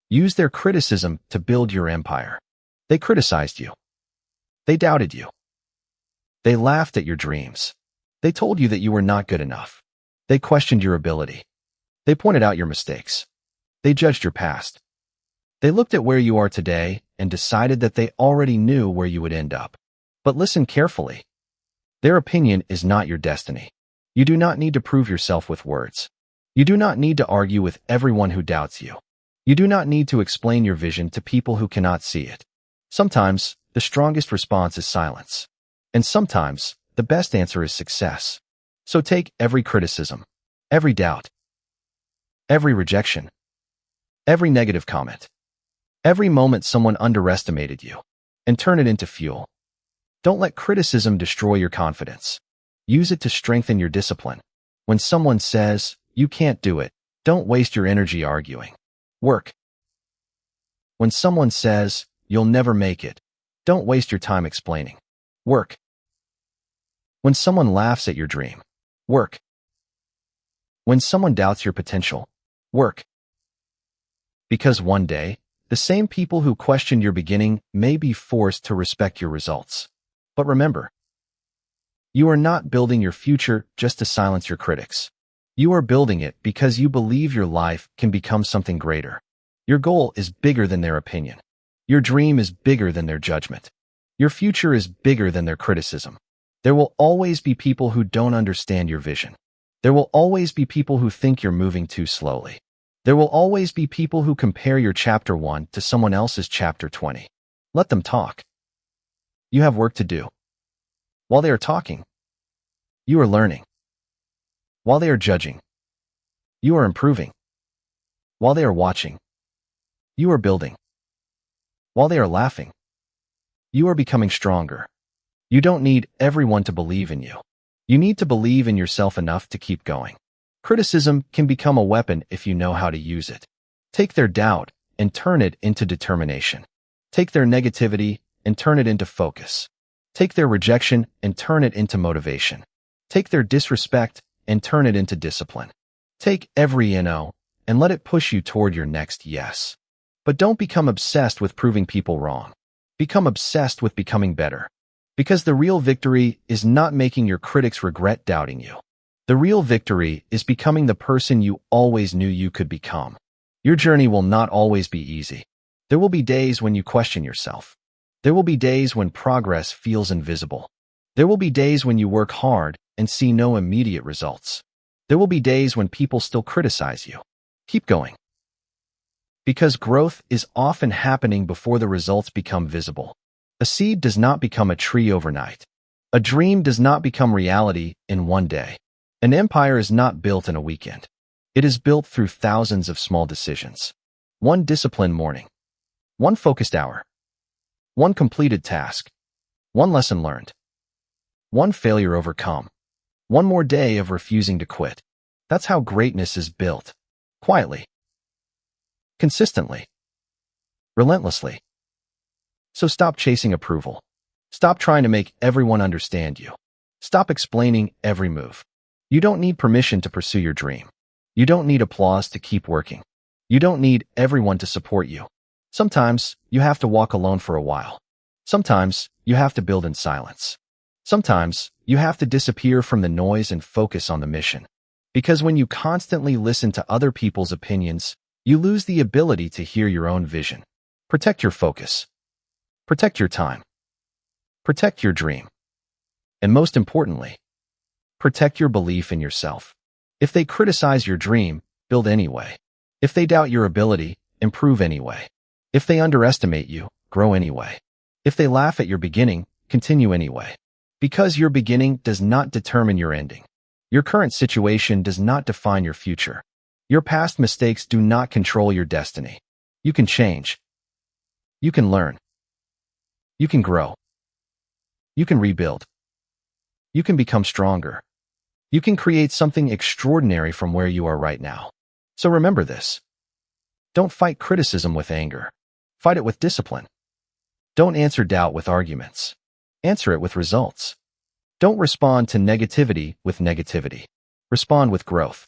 Use their criticism to build your empire. They criticized you. They doubted you. They laughed at your dreams. They told you that you were not good enough. They questioned your ability. They pointed out your mistakes. They judged your past. They looked at where you are today and decided that they already knew where you would end up. But listen carefully. Their opinion is not your destiny. You do not need to prove yourself with words. You do not need to argue with everyone who doubts you. You do not need to explain your vision to people who cannot see it. Sometimes, the strongest response is silence. And sometimes, the best answer is success. So take every criticism, every doubt, every rejection, every negative comment, every moment someone underestimated you, and turn it into fuel. Don't let criticism destroy your confidence. Use it to strengthen your discipline. When someone says, "You can't do it," don't waste your energy arguing. Work. When someone says, "You'll never make it," don't waste your time explaining. Work. When someone laughs at your dream, work. When someone doubts your potential, work. Because one day, the same people who questioned your beginning may be forced to respect your results. But remember, you are not building your future just to silence your critics. You are building it because you believe your life can become something greater. Your goal is bigger than their opinion. Your dream is bigger than their judgment. Your future is bigger than their criticism. There will always be people who don't understand your vision. There will always be people who think you're moving too slowly. There will always be people who compare your chapter 1 to someone else's chapter 20. Let them talk. You have work to do. While they are talking, you are learning. While they are judging, you are improving. While they are watching, you are building. While they are laughing, you are becoming stronger. You don't need everyone to believe in you. You need to believe in yourself enough to keep going. Criticism can become a weapon if you know how to use it. Take their doubt and turn it into determination. Take their negativity and turn it into focus. Take their rejection and turn it into motivation. Take their disrespect and turn it into discipline. Take every no and let it push you toward your next yes. But don't become obsessed with proving people wrong. Become obsessed with becoming better. Because the real victory is not making your critics regret doubting you. The real victory is becoming the person you always knew you could become. Your journey will not always be easy. There will be days when you question yourself. There will be days when progress feels invisible. There will be days when you work hard and see no immediate results. There will be days when people still criticize you. Keep going. Because growth is often happening before the results become visible. A seed does not become a tree overnight. A dream does not become reality in one day. An empire is not built in a weekend. It is built through thousands of small decisions. One disciplined morning. One focused hour. One completed task. One lesson learned. One failure overcome. One more day of refusing to quit. That's how greatness is built. Quietly. Consistently. Relentlessly. So stop chasing approval. Stop trying to make everyone understand you. Stop explaining every move. You don't need permission to pursue your dream. You don't need applause to keep working. You don't need everyone to support you. Sometimes you have to walk alone for a while. Sometimes you have to build in silence. Sometimes you have to disappear from the noise and focus on the mission. Because when you constantly listen to other people's opinions, you lose the ability to hear your own vision. Protect your focus. Protect your time. Protect your dream. And most importantly, protect your belief in yourself. If they criticize your dream, build anyway. If they doubt your ability, improve anyway. If they underestimate you, grow anyway. If they laugh at your beginning, continue anyway. Because your beginning does not determine your ending. Your current situation does not define your future. Your past mistakes do not control your destiny. You can change. You can learn. You can grow. You can rebuild. You can become stronger. You can create something extraordinary from where you are right now. So remember this. Don't fight criticism with anger. Fight it with discipline. Don't answer doubt with arguments. Answer it with results. Don't respond to negativity with negativity. Respond with growth.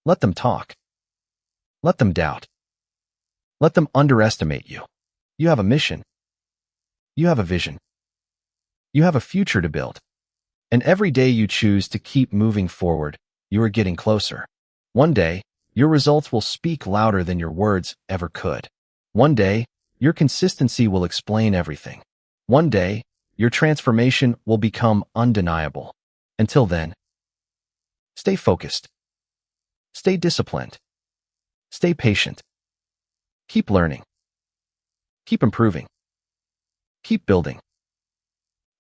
Let them talk. Let them doubt. Let them underestimate you. You have a mission. You have a vision. You have a future to build. And every day you choose to keep moving forward, you are getting closer. One day, your results will speak louder than your words ever could. One day, your consistency will explain everything. One day, your transformation will become undeniable. Until then, stay focused. Stay disciplined. Stay patient. Keep learning. Keep improving. Keep building.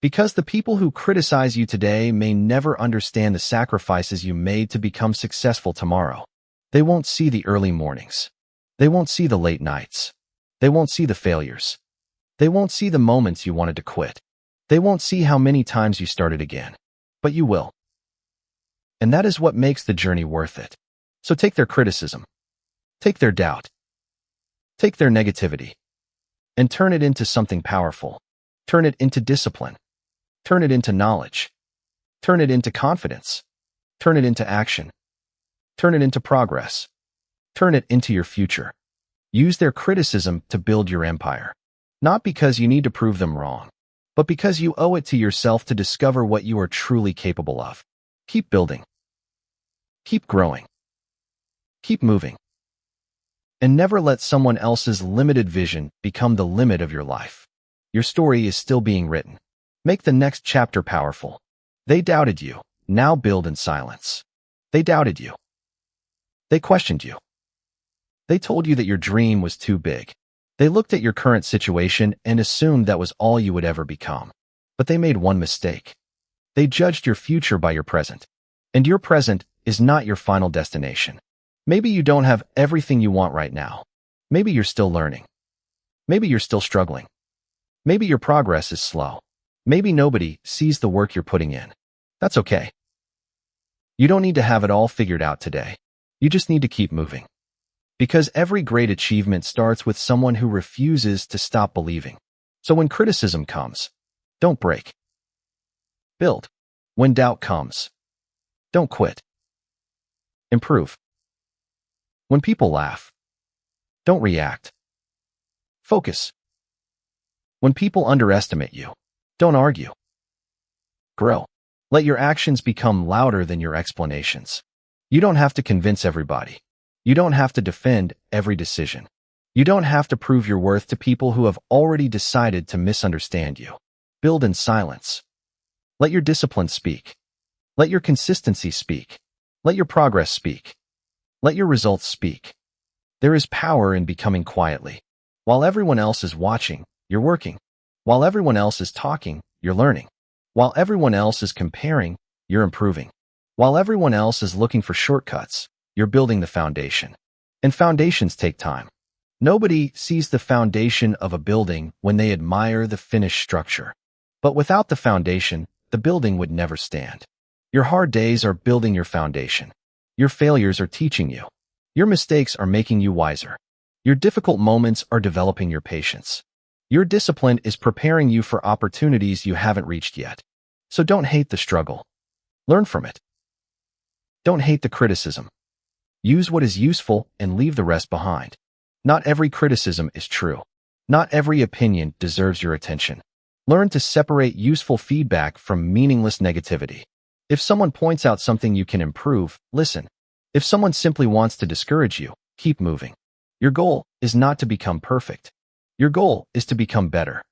Because the people who criticize you today may never understand the sacrifices you made to become successful tomorrow. They won't see the early mornings. They won't see the late nights. They won't see the failures. They won't see the moments you wanted to quit. They won't see how many times you started again. But you will. And that is what makes the journey worth it. So take their criticism. Take their doubt. Take their negativity. And turn it into something powerful. Turn it into discipline. Turn it into knowledge. Turn it into confidence. Turn it into action. Turn it into progress. Turn it into your future. Use their criticism to build your empire. Not because you need to prove them wrong, but because you owe it to yourself to discover what you are truly capable of. Keep building. Keep growing. Keep moving. And never let someone else's limited vision become the limit of your life. Your story is still being written. Make the next chapter powerful. They doubted you. Now build in silence. They doubted you. They questioned you. They told you that your dream was too big. They looked at your current situation and assumed that was all you would ever become. But they made one mistake. They judged your future by your present. And your present is not your final destination. Maybe you don't have everything you want right now. Maybe you're still learning. Maybe you're still struggling. Maybe your progress is slow. Maybe nobody sees the work you're putting in. That's okay. You don't need to have it all figured out today. You just need to keep moving. Because every great achievement starts with someone who refuses to stop believing. So when criticism comes, don't break. Build. When doubt comes, don't quit. Improve. When people laugh, don't react. Focus. When people underestimate you, don't argue. Grow. Let your actions become louder than your explanations. You don't have to convince everybody. You don't have to defend every decision. You don't have to prove your worth to people who have already decided to misunderstand you. Build in silence. Let your discipline speak. Let your consistency speak. Let your progress speak. Let your results speak. There is power in becoming quietly. While everyone else is watching, you're working. While everyone else is talking, you're learning. While everyone else is comparing, you're improving. While everyone else is looking for shortcuts, you're building the foundation. And foundations take time. Nobody sees the foundation of a building when they admire the finished structure. But without the foundation, the building would never stand. Your hard days are building your foundation. Your failures are teaching you. Your mistakes are making you wiser. Your difficult moments are developing your patience. Your discipline is preparing you for opportunities you haven't reached yet. So don't hate the struggle. Learn from it. Don't hate the criticism. Use what is useful and leave the rest behind. Not every criticism is true. Not every opinion deserves your attention. Learn to separate useful feedback from meaningless negativity. If someone points out something you can improve, listen. If someone simply wants to discourage you, keep moving. Your goal is not to become perfect. Your goal is to become better.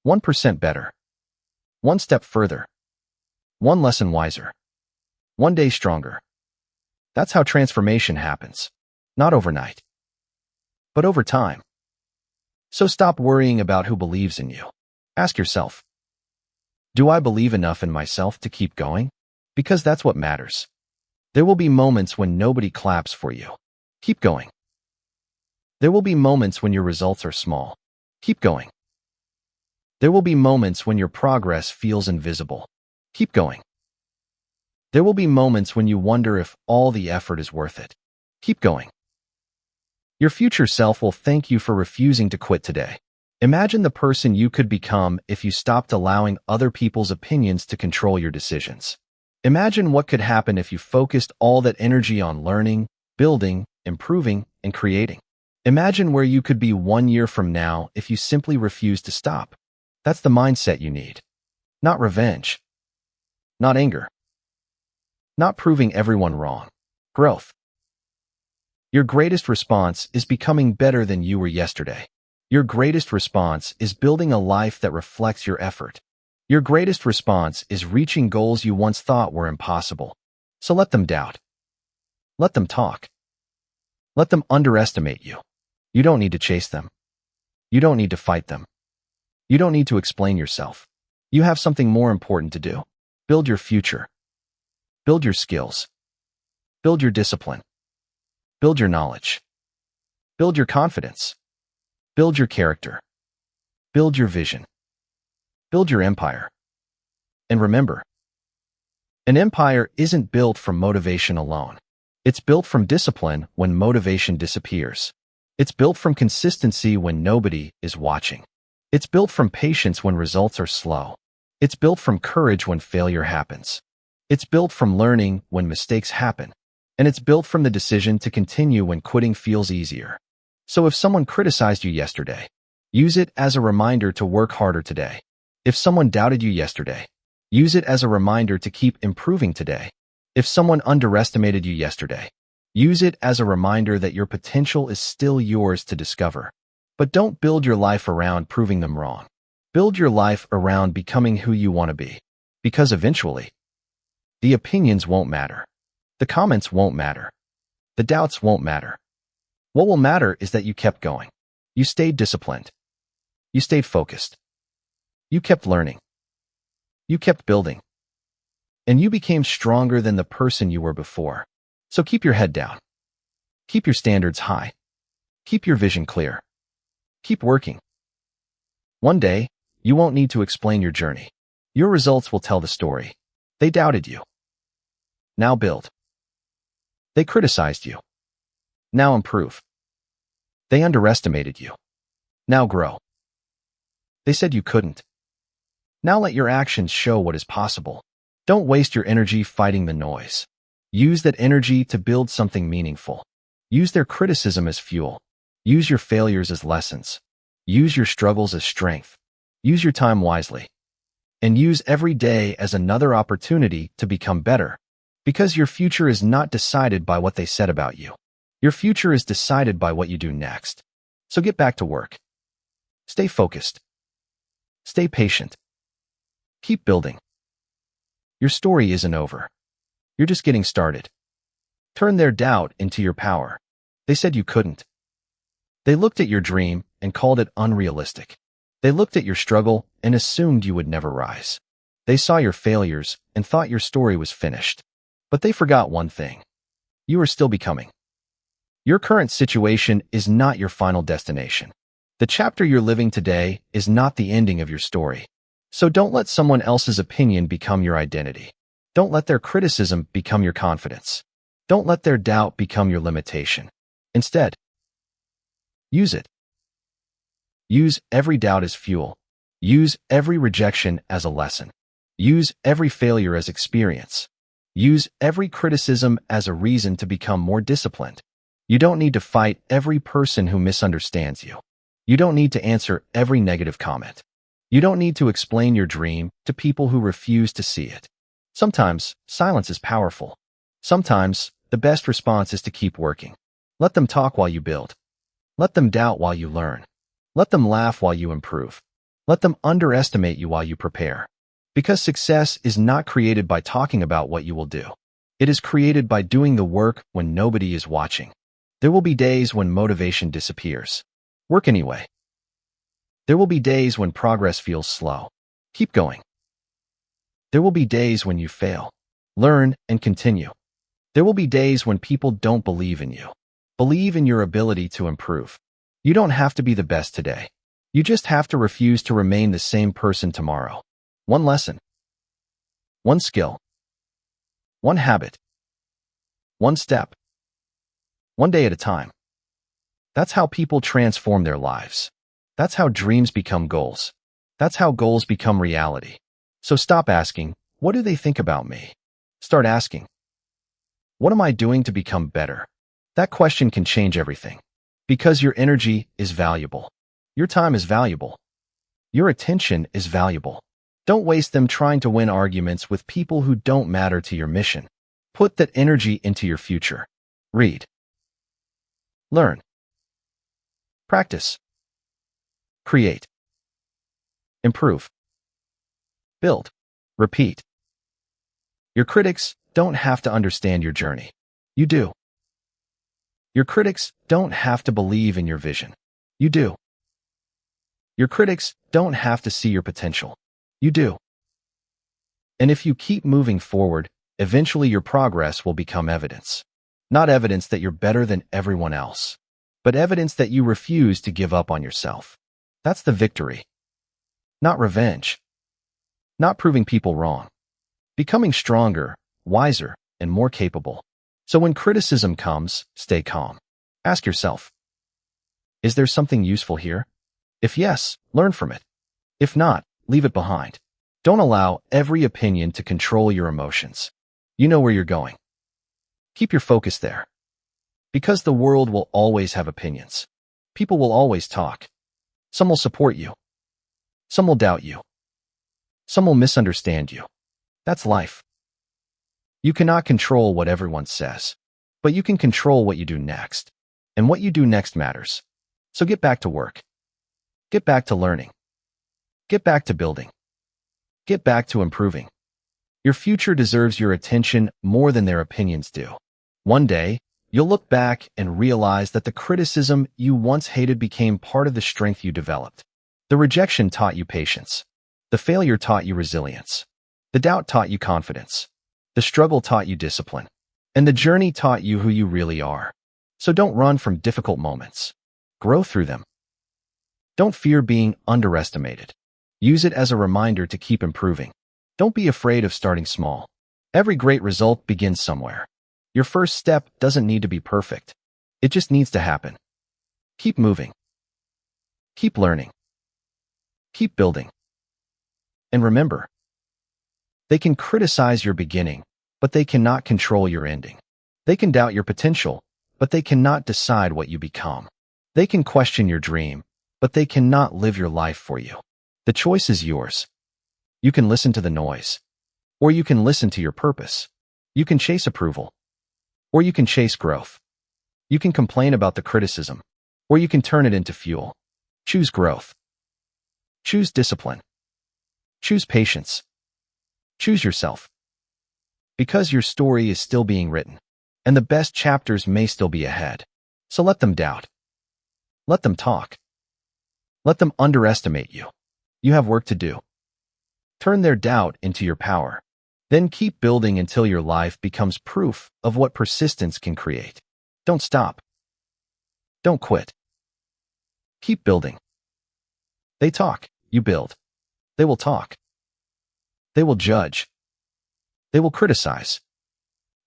1% better. One step further. One lesson wiser. One day stronger. That's how transformation happens. Not overnight, but over time. So stop worrying about who believes in you. Ask yourself, do I believe enough in myself to keep going? Because that's what matters. There will be moments when nobody claps for you. Keep going. There will be moments when your results are small. Keep going. There will be moments when your progress feels invisible. Keep going. There will be moments when you wonder if all the effort is worth it. Keep going. Your future self will thank you for refusing to quit today. Imagine the person you could become if you stopped allowing other people's opinions to control your decisions. Imagine what could happen if you focused all that energy on learning, building, improving, and creating. Imagine where you could be 1 year from now if you simply refuse to stop. That's the mindset you need. Not revenge. Not anger. Not proving everyone wrong. Growth. Your greatest response is becoming better than you were yesterday. Your greatest response is building a life that reflects your effort. Your greatest response is reaching goals you once thought were impossible. So let them doubt. Let them talk. Let them underestimate you. You don't need to chase them. You don't need to fight them. You don't need to explain yourself. You have something more important to do. Build your future. Build your skills. Build your discipline. Build your knowledge. Build your confidence. Build your character. Build your vision. Build your empire. And remember, an empire isn't built from motivation alone. It's built from discipline when motivation disappears. It's built from consistency when nobody is watching. It's built from patience when results are slow. It's built from courage when failure happens. It's built from learning when mistakes happen. And it's built from the decision to continue when quitting feels easier. So if someone criticized you yesterday, use it as a reminder to work harder today. If someone doubted you yesterday, use it as a reminder to keep improving today. If someone underestimated you yesterday, use it as a reminder that your potential is still yours to discover. But don't build your life around proving them wrong. Build your life around becoming who you want to be. Because eventually, the opinions won't matter. The comments won't matter. The doubts won't matter. What will matter is that you kept going. You stayed disciplined. You stayed focused. You kept learning. You kept building. And you became stronger than the person you were before. So keep your head down. Keep your standards high. Keep your vision clear. Keep working. One day, you won't need to explain your journey. Your results will tell the story. They doubted you. Now build. They criticized you. Now improve. They underestimated you. Now grow. They said you couldn't. Now let your actions show what is possible. Don't waste your energy fighting the noise. Use that energy to build something meaningful. Use their criticism as fuel. Use your failures as lessons. Use your struggles as strength. Use your time wisely. And use every day as another opportunity to become better. Because your future is not decided by what they said about you. Your future is decided by what you do next. So get back to work. Stay focused. Stay patient. Keep building. Your story isn't over. You're just getting started. Turn their doubt into your power. They said you couldn't. They looked at your dream and called it unrealistic. They looked at your struggle and assumed you would never rise. They saw your failures and thought your story was finished. But they forgot one thing. You are still becoming. Your current situation is not your final destination. The chapter you're living today is not the ending of your story. So don't let someone else's opinion become your identity. Don't let their criticism become your confidence. Don't let their doubt become your limitation. Instead, use it. Use every doubt as fuel. Use every rejection as a lesson. Use every failure as experience. Use every criticism as a reason to become more disciplined. You don't need to fight every person who misunderstands you. You don't need to answer every negative comment. You don't need to explain your dream to people who refuse to see it. Sometimes, silence is powerful. Sometimes, the best response is to keep working. Let them talk while you build. Let them doubt while you learn. Let them laugh while you improve. Let them underestimate you while you prepare. Because success is not created by talking about what you will do. It is created by doing the work when nobody is watching. There will be days when motivation disappears. Work anyway. There will be days when progress feels slow. Keep going. There will be days when you fail. Learn and continue. There will be days when people don't believe in you. Believe in your ability to improve. You don't have to be the best today. You just have to refuse to remain the same person tomorrow. One lesson. One skill. One habit. One step. One day at a time. That's how people transform their lives. That's how dreams become goals. That's how goals become reality. So stop asking, what do they think about me? Start asking, what am I doing to become better? That question can change everything. Because your energy is valuable. Your time is valuable. Your attention is valuable. Don't waste them trying to win arguments with people who don't matter to your mission. Put that energy into your future. Read. Learn. Practice. Create. Improve. Build. Repeat. Your critics don't have to understand your journey. You do. Your critics don't have to believe in your vision. You do. Your critics don't have to see your potential. You do. And if you keep moving forward, eventually your progress will become evidence. Not evidence that you're better than everyone else, but evidence that you refuse to give up on yourself. That's the victory. Not revenge. Not proving people wrong. Becoming stronger, wiser, and more capable. So when criticism comes, stay calm. Ask yourself, is there something useful here? If yes, learn from it. If not, leave it behind. Don't allow every opinion to control your emotions. You know where you're going. Keep your focus there. Because the world will always have opinions. People will always talk. Some will support you. Some will doubt you. Some will misunderstand you. That's life. You cannot control what everyone says, but you can control what you do next. And what you do next matters. So get back to work. Get back to learning. Get back to building. Get back to improving. Your future deserves your attention more than their opinions do. One day, you'll look back and realize that the criticism you once hated became part of the strength you developed. The rejection taught you patience. The failure taught you resilience. The doubt taught you confidence. The struggle taught you discipline. And the journey taught you who you really are. So don't run from difficult moments. Grow through them. Don't fear being underestimated. Use it as a reminder to keep improving. Don't be afraid of starting small. Every great result begins somewhere. Your first step doesn't need to be perfect. It just needs to happen. Keep moving. Keep learning. Keep building. And remember, they can criticize your beginning, but they cannot control your ending. They can doubt your potential, but they cannot decide what you become. They can question your dream, but they cannot live your life for you. The choice is yours. You can listen to the noise, or you can listen to your purpose. You can chase approval, or you can chase growth. You can complain about the criticism, or you can turn it into fuel. Choose growth. Choose discipline. Choose patience. Choose yourself. Because your story is still being written, and the best chapters may still be ahead. So let them doubt. Let them talk. Let them underestimate you. You have work to do. Turn their doubt into your power. Then keep building until your life becomes proof of what persistence can create. Don't stop. Don't quit. Keep building. They talk, you build. They will talk. They will judge. They will criticize.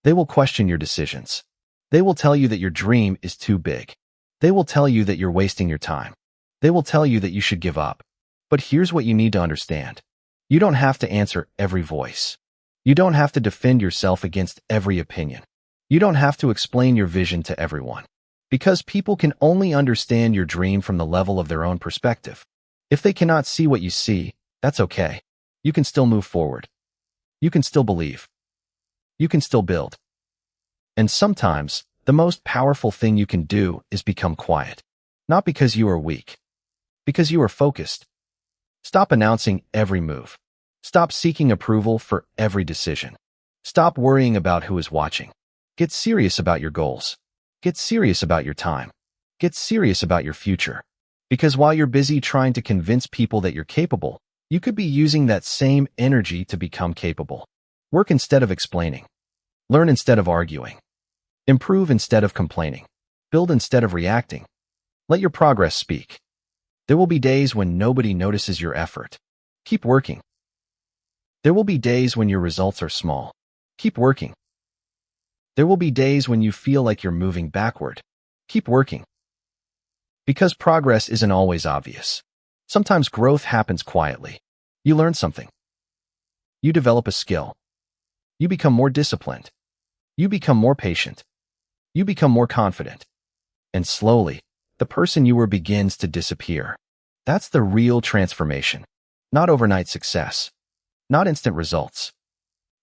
They will question your decisions. They will tell you that your dream is too big. They will tell you that you're wasting your time. They will tell you that you should give up. But here's what you need to understand. You don't have to answer every voice. You don't have to defend yourself against every opinion. You don't have to explain your vision to everyone. Because people can only understand your dream from the level of their own perspective. If they cannot see what you see, that's okay. You can still move forward. You can still believe. You can still build. And sometimes, the most powerful thing you can do is become quiet. Not because you are weak. Because you are focused. Stop announcing every move. Stop seeking approval for every decision. Stop worrying about who is watching. Get serious about your goals. Get serious about your time. Get serious about your future. Because while you're busy trying to convince people that you're capable, you could be using that same energy to become capable. Work instead of explaining. Learn instead of arguing. Improve instead of complaining. Build instead of reacting. Let your progress speak. There will be days when nobody notices your effort. Keep working. There will be days when your results are small. Keep working. There will be days when you feel like you're moving backward. Keep working. Because progress isn't always obvious. Sometimes growth happens quietly. You learn something. You develop a skill. You become more disciplined. You become more patient. You become more confident. And slowly, the person you were begins to disappear. That's the real transformation. Not overnight success, not instant results,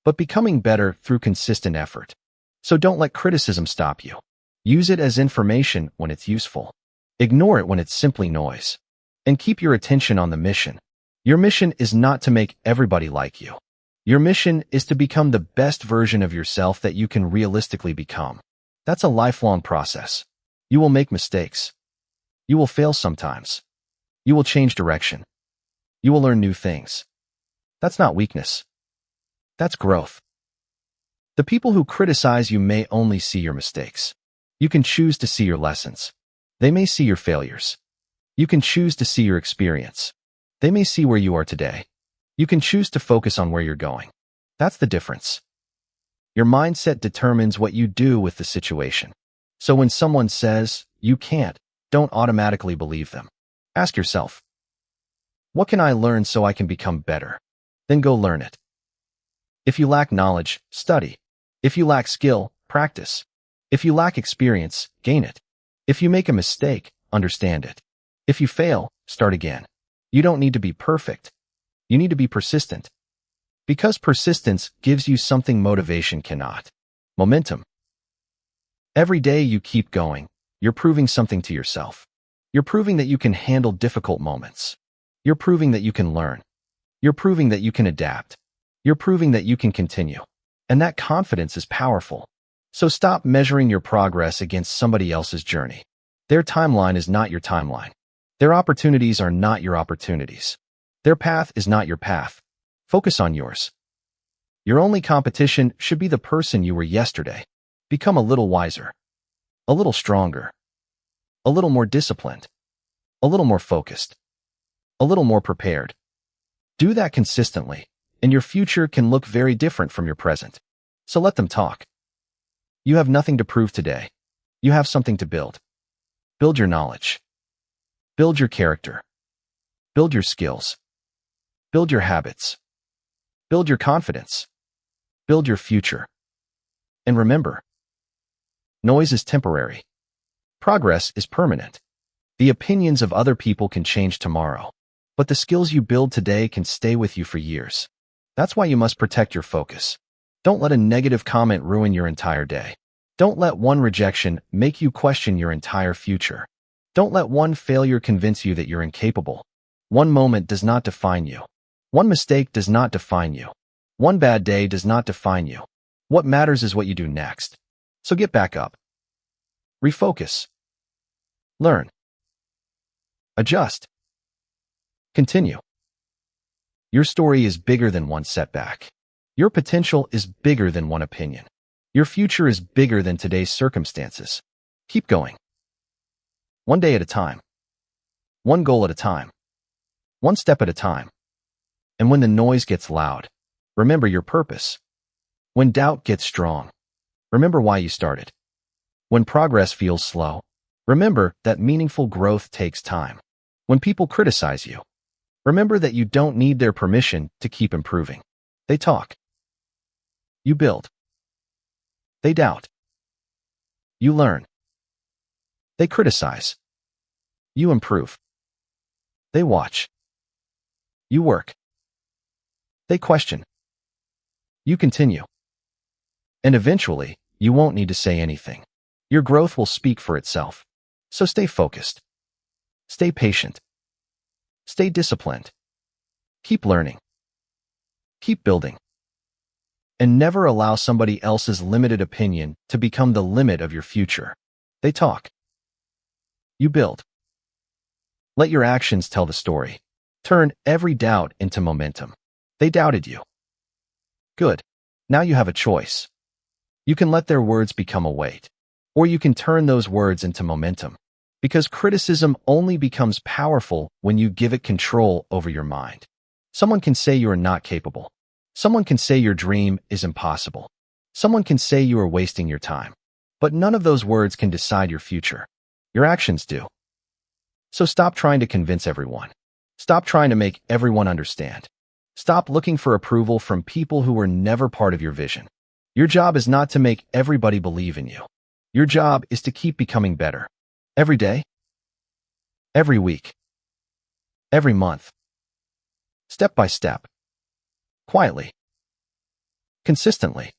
but becoming better through consistent effort. So don't let criticism stop you. Use it as information when it's useful. Ignore it when it's simply noise. And keep your attention on the mission. Your mission is not to make everybody like you. Your mission is to become the best version of yourself that you can realistically become. That's a lifelong process. You will make mistakes. You will fail sometimes. You will change direction. You will learn new things. That's not weakness. That's growth. The people who criticize you may only see your mistakes. You can choose to see your lessons. They may see your failures. You can choose to see your experience. They may see where you are today. You can choose to focus on where you're going. That's the difference. Your mindset determines what you do with the situation. So when someone says, you can't, don't automatically believe them. Ask yourself, what can I learn so I can become better? Then go learn it. If you lack knowledge, study. If you lack skill, practice. If you lack experience, gain it. If you make a mistake, understand it. If you fail, start again. You don't need to be perfect. You need to be persistent. Because persistence gives you something motivation cannot. Momentum. Every day you keep going, you're proving something to yourself. You're proving that you can handle difficult moments. You're proving that you can learn. You're proving that you can adapt. You're proving that you can continue. And that confidence is powerful. So stop measuring your progress against somebody else's journey. Their timeline is not your timeline. Their opportunities are not your opportunities. Their path is not your path. Focus on yours. Your only competition should be the person you were yesterday. Become a little wiser, a little stronger, a little more disciplined, a little more focused, a little more prepared. Do that consistently, and your future can look very different from your present. So let them talk. You have nothing to prove today. You have something to build. Build your knowledge. Build your character. Build your skills. Build your habits. Build your confidence. Build your future. And remember, noise is temporary. Progress is permanent. The opinions of other people can change tomorrow, but the skills you build today can stay with you for years. That's why you must protect your focus. Don't let a negative comment ruin your entire day. Don't let one rejection make you question your entire future. Don't let one failure convince you that you're incapable. One moment does not define you. One mistake does not define you. One bad day does not define you. What matters is what you do next. So get back up. Refocus. Learn. Adjust. Continue. Your story is bigger than one setback. Your potential is bigger than one opinion. Your future is bigger than today's circumstances. Keep going. One day at a time. One goal at a time. One step at a time. And when the noise gets loud, remember your purpose. When doubt gets strong, remember why you started. When progress feels slow, remember that meaningful growth takes time. When people criticize you, remember that you don't need their permission to keep improving. They talk. You build. They doubt. You learn. They criticize. You improve. They watch. You work. They question. You continue. And eventually, you won't need to say anything. Your growth will speak for itself. So stay focused. Stay patient. Stay disciplined. Keep learning. Keep building. And never allow somebody else's limited opinion to become the limit of your future. They talk. You build. Let your actions tell the story. Turn every doubt into momentum. They doubted you. Good. Now you have a choice. You can let their words become a weight, or you can turn those words into momentum. Because criticism only becomes powerful when you give it control over your mind. Someone can say you are not capable. Someone can say your dream is impossible. Someone can say you are wasting your time. But none of those words can decide your future. Your actions do. So stop trying to convince everyone. Stop trying to make everyone understand. Stop looking for approval from people who were never part of your vision. Your job is not to make everybody believe in you. Your job is to keep becoming better. Every day, every week, every month, step by step, quietly, consistently.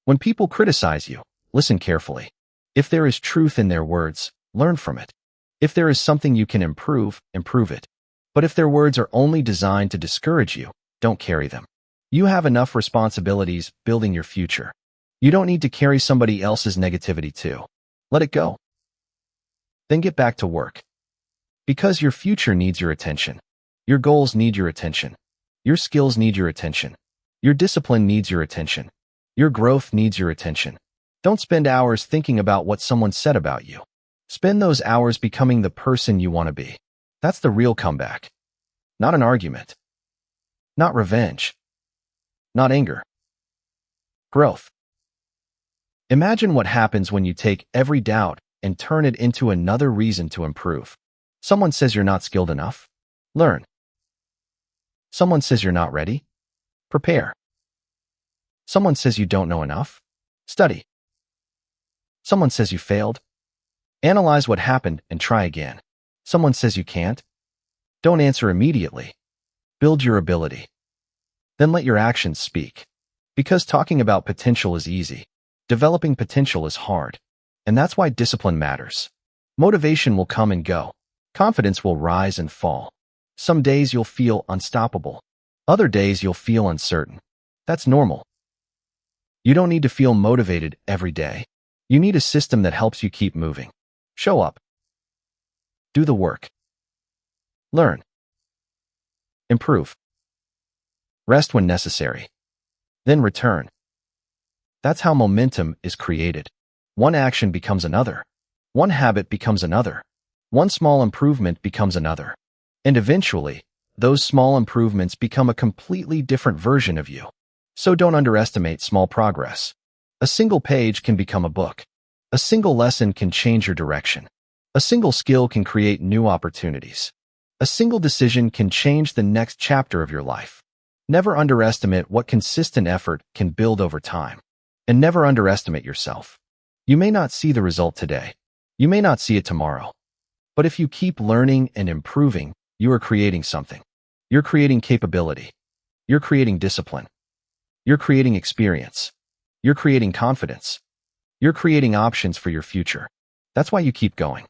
When people criticize you, listen carefully. If there is truth in their words, learn from it. If there is something you can improve, improve it. But if their words are only designed to discourage you, don't carry them. You have enough responsibilities building your future. You don't need to carry somebody else's negativity too. Let it go. Then get back to work. Because your future needs your attention. Your goals need your attention. Your skills need your attention. Your discipline needs your attention. Your growth needs your attention. Don't spend hours thinking about what someone said about you. Spend those hours becoming the person you want to be. That's the real comeback. Not an argument. Not revenge. Not anger. Growth. Imagine what happens when you take every doubt and turn it into another reason to improve. Someone says you're not skilled enough? Learn. Someone says you're not ready? Prepare. Someone says you don't know enough? Study. Someone says you failed? Analyze what happened and try again. Someone says you can't? Don't answer immediately. Build your ability. Then let your actions speak. Because talking about potential is easy. Developing potential is hard. And that's why discipline matters. Motivation will come and go. Confidence will rise and fall. Some days you'll feel unstoppable. Other days you'll feel uncertain. That's normal. You don't need to feel motivated every day. You need a system that helps you keep moving. Show up. Do the work. Learn. Improve. Rest when necessary. Then return. That's how momentum is created. One action becomes another. One habit becomes another. One small improvement becomes another. And eventually, those small improvements become a completely different version of you. So don't underestimate small progress. A single page can become a book. A single lesson can change your direction. A single skill can create new opportunities. A single decision can change the next chapter of your life. Never underestimate what consistent effort can build over time. And never underestimate yourself. You may not see the result today. You may not see it tomorrow. But if you keep learning and improving, you are creating something. You're creating capability. You're creating discipline. You're creating experience. You're creating confidence. You're creating options for your future. That's why you keep going.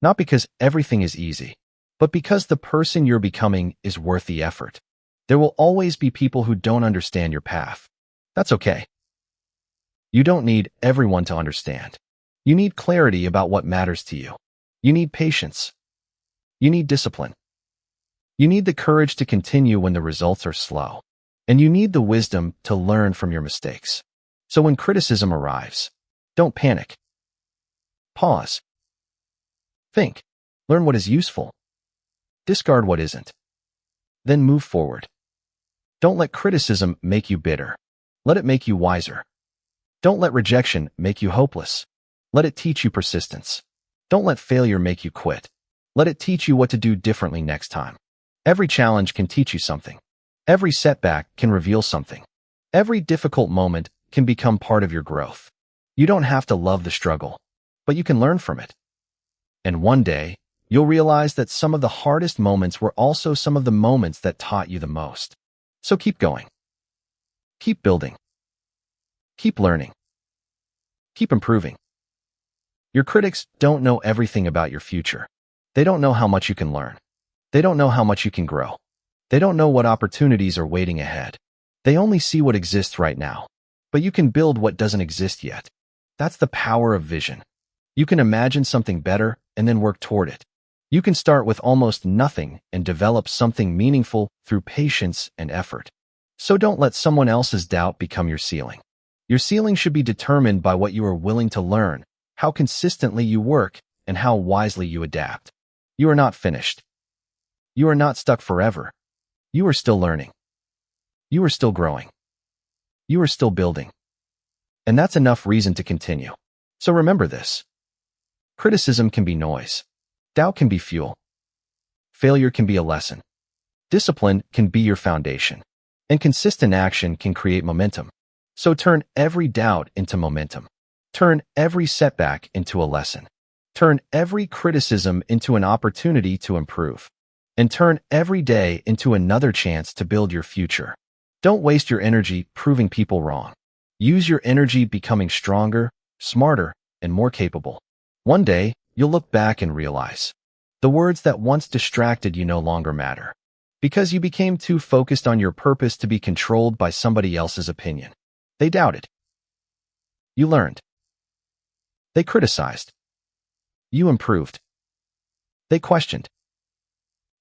Not because everything is easy, but because the person you're becoming is worth the effort. There will always be people who don't understand your path. That's okay. You don't need everyone to understand. You need clarity about what matters to you. You need patience. You need discipline. You need the courage to continue when the results are slow. And you need the wisdom to learn from your mistakes. So when criticism arrives, don't panic. Pause. Think. Learn what is useful. Discard what isn't. Then move forward. Don't let criticism make you bitter. Let it make you wiser. Don't let rejection make you hopeless. Let it teach you persistence. Don't let failure make you quit. Let it teach you what to do differently next time. Every challenge can teach you something. Every setback can reveal something. Every difficult moment can become part of your growth. You don't have to love the struggle, but you can learn from it. And one day, you'll realize that some of the hardest moments were also some of the moments that taught you the most. So keep going. Keep building. Keep learning. Keep improving. Your critics don't know everything about your future. They don't know how much you can learn. They don't know how much you can grow. They don't know what opportunities are waiting ahead. They only see what exists right now. But you can build what doesn't exist yet. That's the power of vision. You can imagine something better and then work toward it. You can start with almost nothing and develop something meaningful through patience and effort. So don't let someone else's doubt become your ceiling. Your ceiling should be determined by what you are willing to learn, how consistently you work, and how wisely you adapt. You are not finished. You are not stuck forever. You are still learning. You are still growing. You are still building. And that's enough reason to continue. So remember this. Criticism can be noise. Doubt can be fuel. Failure can be a lesson. Discipline can be your foundation. And consistent action can create momentum. So turn every doubt into momentum. Turn every setback into a lesson. Turn every criticism into an opportunity to improve. And turn every day into another chance to build your future. Don't waste your energy proving people wrong. Use your energy becoming stronger, smarter, and more capable. One day, you'll look back and realize the words that once distracted you no longer matter, because you became too focused on your purpose to be controlled by somebody else's opinion. They doubted. You learned. They criticized. You improved. They questioned.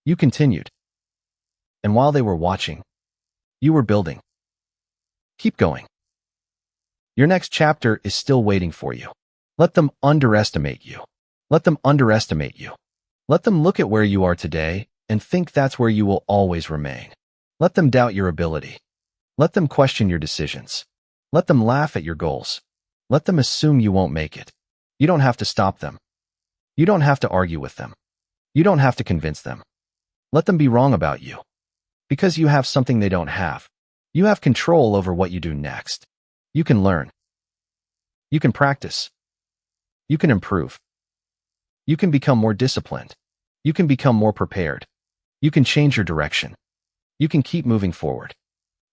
You continued. And while they were watching, you were building. Keep going. Your next chapter is still waiting for you. Let them underestimate you. Let them underestimate you. Let them look at where you are today and think that's where you will always remain. Let them doubt your ability. Let them question your decisions. Let them laugh at your goals. Let them assume you won't make it. You don't have to stop them. You don't have to argue with them. You don't have to convince them. Let them be wrong about you. Because you have something they don't have. You have control over what you do next. You can learn. You can practice. You can improve. You can become more disciplined. You can become more prepared. You can change your direction. You can keep moving forward.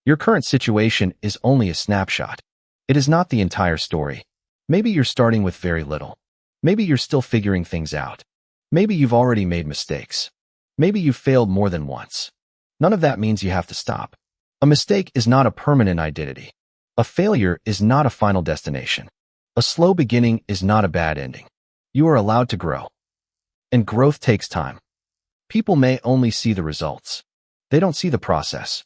Your current situation is only a snapshot. It is not the entire story. Maybe you're starting with very little. Maybe you're still figuring things out. Maybe you've already made mistakes. Maybe you've failed more than once. None of that means you have to stop. A mistake is not a permanent identity. A failure is not a final destination. A slow beginning is not a bad ending. You are allowed to grow. And growth takes time. People may only see the results. They don't see the process.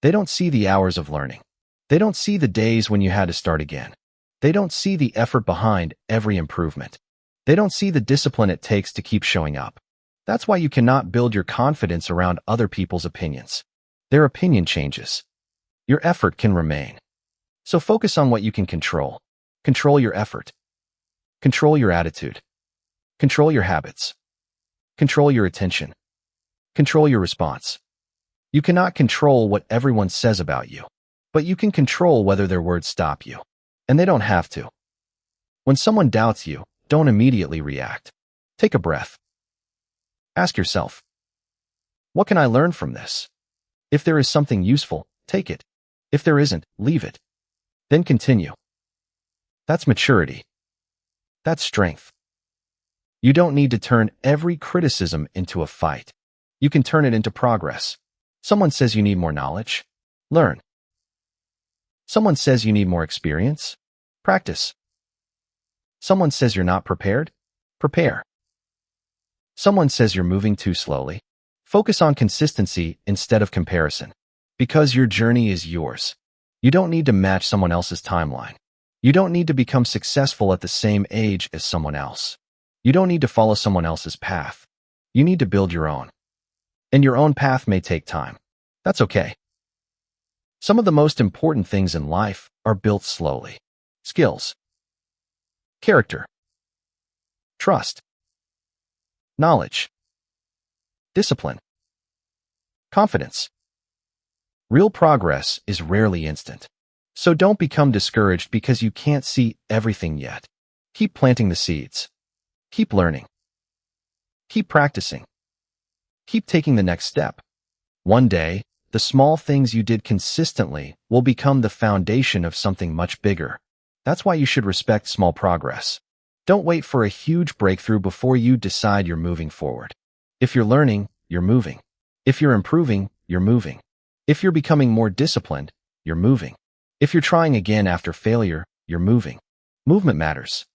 They don't see the hours of learning. They don't see the days when you had to start again. They don't see the effort behind every improvement. They don't see the discipline it takes to keep showing up. That's why you cannot build your confidence around other people's opinions. Their opinion changes. Your effort can remain. So focus on what you can control. Control your effort. Control your attitude. Control your habits. Control your attention. Control your response. You cannot control what everyone says about you, but you can control whether their words stop you. And they don't have to. When someone doubts you, don't immediately react. Take a breath. Ask yourself, what can I learn from this? If there is something useful, take it. If there isn't, leave it. Then continue. That's maturity. That's strength. You don't need to turn every criticism into a fight. You can turn it into progress. Someone says you need more knowledge. Learn. Someone says you need more experience. Practice. Someone says you're not prepared. Prepare. Someone says you're moving too slowly. Focus on consistency instead of comparison. Because your journey is yours. You don't need to match someone else's timeline. You don't need to become successful at the same age as someone else. You don't need to follow someone else's path. You need to build your own. And your own path may take time. That's okay. Some of the most important things in life are built slowly. Skills. Character. Trust. Knowledge. Discipline. Confidence. Real progress is rarely instant. So don't become discouraged because you can't see everything yet. Keep planting the seeds. Keep learning. Keep practicing. Keep taking the next step. One day, the small things you did consistently will become the foundation of something much bigger. That's why you should respect small progress. Don't wait for a huge breakthrough before you decide you're moving forward. If you're learning, you're moving. If you're improving, you're moving. If you're becoming more disciplined, you're moving. If you're trying again after failure, you're moving. Movement matters.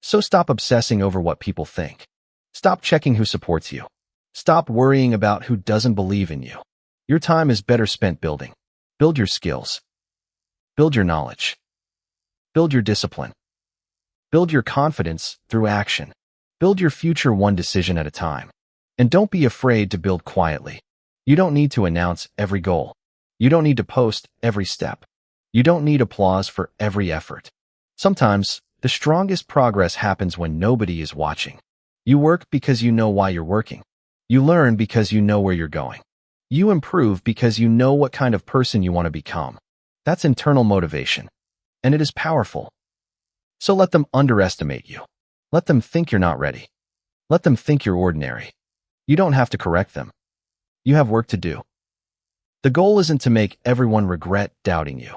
So stop obsessing over what people think. Stop checking who supports you. Stop worrying about who doesn't believe in you. Your time is better spent building. Build your skills. Build your knowledge. Build your discipline. Build your confidence through action. Build your future one decision at a time. And don't be afraid to build quietly. You don't need to announce every goal. You don't need to post every step. You don't need applause for every effort. Sometimes, the strongest progress happens when nobody is watching. You work because you know why you're working. You learn because you know where you're going. You improve because you know what kind of person you want to become. That's internal motivation. And it is powerful. So let them underestimate you. Let them think you're not ready. Let them think you're ordinary. You don't have to correct them. You have work to do. The goal isn't to make everyone regret doubting you.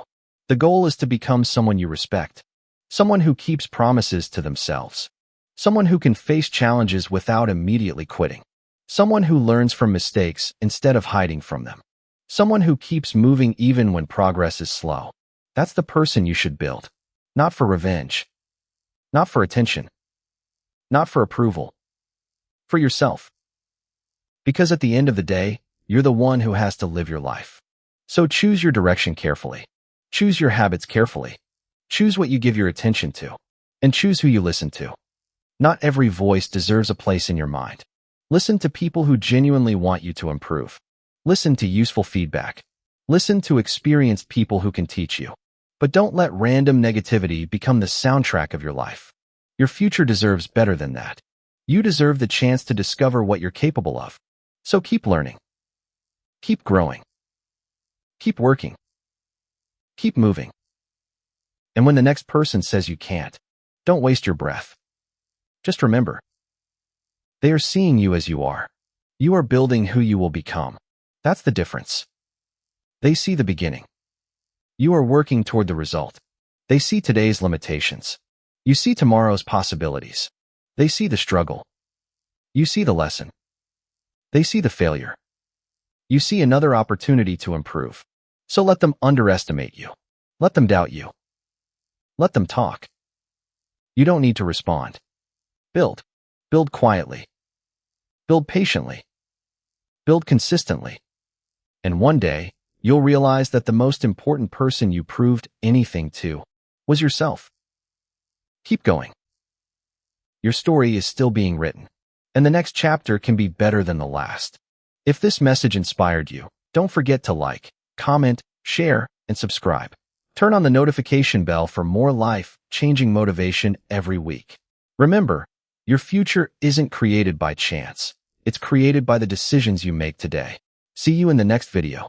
The goal is to become someone you respect. Someone who keeps promises to themselves. Someone who can face challenges without immediately quitting. Someone who learns from mistakes instead of hiding from them. Someone who keeps moving even when progress is slow. That's the person you should build. Not for revenge. Not for attention. Not for approval. For yourself. Because at the end of the day, you're the one who has to live your life. So choose your direction carefully. Choose your habits carefully. Choose what you give your attention to. And choose who you listen to. Not every voice deserves a place in your mind. Listen to people who genuinely want you to improve. Listen to useful feedback. Listen to experienced people who can teach you. But don't let random negativity become the soundtrack of your life. Your future deserves better than that. You deserve the chance to discover what you're capable of. So keep learning. Keep growing. Keep working. Keep moving. And when the next person says you can't, don't waste your breath. Just remember, they are seeing you as you are. You are building who you will become. That's the difference. They see the beginning. You are working toward the result. They see today's limitations. You see tomorrow's possibilities. They see the struggle. You see the lesson. They see the failure. You see another opportunity to improve. So let them underestimate you. Let them doubt you. Let them talk. You don't need to respond. Build. Build quietly. Build patiently. Build consistently. And one day, you'll realize that the most important person you proved anything to was yourself. Keep going. Your story is still being written, and the next chapter can be better than the last. If this message inspired you, don't forget to like, comment, share, and subscribe. Turn on the notification bell for more life-changing motivation every week. Remember, your future isn't created by chance. It's created by the decisions you make today. See you in the next video.